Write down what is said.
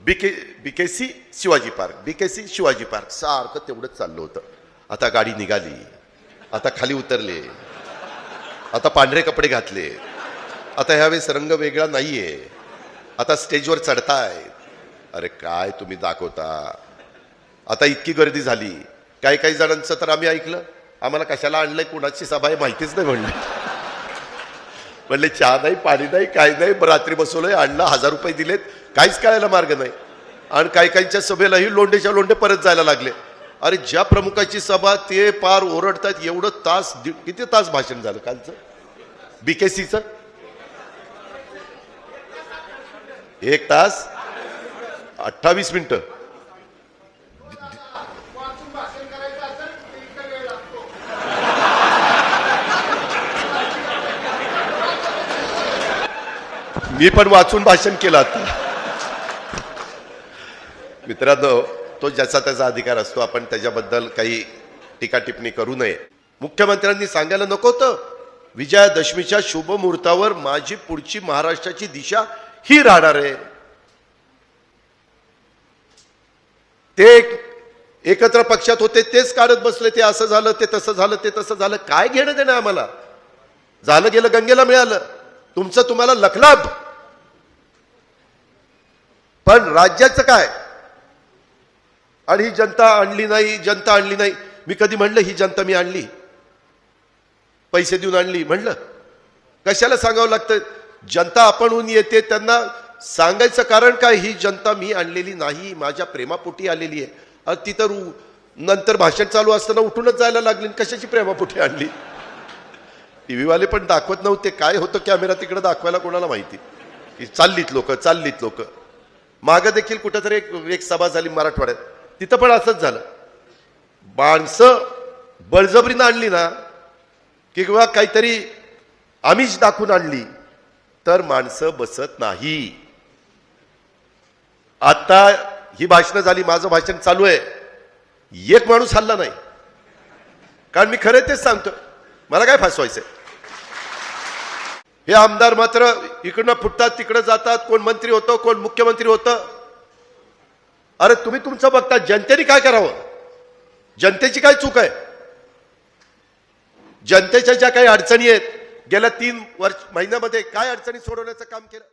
BKC Shivaji park, BKC Shivaji park सारखं तेवढंच चाललं होतं. आता गाडी निघाली, आता खाली उतरले, आता पांढरे कपडे घातले, आता ह्यावेळेस रंग वेगळा नाहीये, आता स्टेजवर चढताय. अरे काय तुम्ही दाखवता. आता इतकी गर्दी झाली, काही काही जणांचं तर आम्ही ऐकलं, आम्हाला कशाला आणलंय, कुणाची सभा आहे माहितीच नाही म्हणले चहा नाही, पाणी नाही, काय नाही, रात्री बसवलंय, आणलं, 1000 रुपये दिलेत, काहीच कळायला मार्ग नाही. आणि काही काहींच्या सभेलाही लोंढेच्या लोंढे परत जायला लागले. अरे ज्या प्रमुखाची सभा ते पार ओरडतात, एवढं तास, किती तास भाषण झालं कालचं बीकेसीचं? 1 तास 28 मिनिटं. मी पण वाचून भाषण केलं आता. मित्रांनो, तो ज्याचा त्याचा अधिकार असतो, आपण त्याच्याबद्दल काही टीका टिप्पणी करू नये. मुख्यमंत्र्यांनी सांगायला नको होतं, विजयादशमीच्या शुभ मुहूर्तावर माझी पुढची महाराष्ट्राची दिशा ही राहणार आहे. ते एकत्र पक्षात होते, तेच काढत बसले, ते असं झालं, ते तसं झालं, ते तसं झालं. काय घेणं देणं आम्हाला? झालं गेलं गंगेला मिळालं, तुमचं तुम्हाला लखलाभ. पण राज्याचं काय? आणि ही जनता आणली नाही, जनता आणली नाही. मी कधी म्हणलं ही जनता मी आणली, पैसे देऊन आणली म्हणलं? कशाला सांगावं लागतं? जनता आपणहून येते, त्यांना सांगायचं कारण काय? ही जनता मी आणलेली नाही, माझ्या प्रेमापोटी आलेली आहे. ती तर नंतर भाषण चालू असताना उठूनच जायला लागली. कशाची प्रेमापोटी आणली? टीव्ही वाले पण दाखवत नव्हते, काय होतं कॅमेरा तिकडे दाखवायला कोणाला माहिती. की चाललीत लोक. मागं देखील कुठेतरी एक सभा झाली मराठवाड्यात, तिथं पण असंच झालं. माणसं बळजबरीनं आणली ना, किंवा काहीतरी आमिष दाखवून आणली, तर माणसं बसत नाही. आता ही भाषणं झाली, माझं भाषण चालू आहे, एक माणूस हल्ला नाही. कारण मी खरं तेच सांगतो, मला काय फसवायचंय. हे आमदार मात्र इकडनं फुटतात, तिकडे जातात, कोण मंत्री होतं, कोण मुख्यमंत्री होतं. अरे तुम्ही तुमचं बघता, जनतेने काय करावं? जनतेची काय चूक आहे? जनतेच्या ज्या काही अडचणी आहेत, गेल्या 3 महिन्यामध्ये काय अडचणी सोडवण्याचं काम केलं?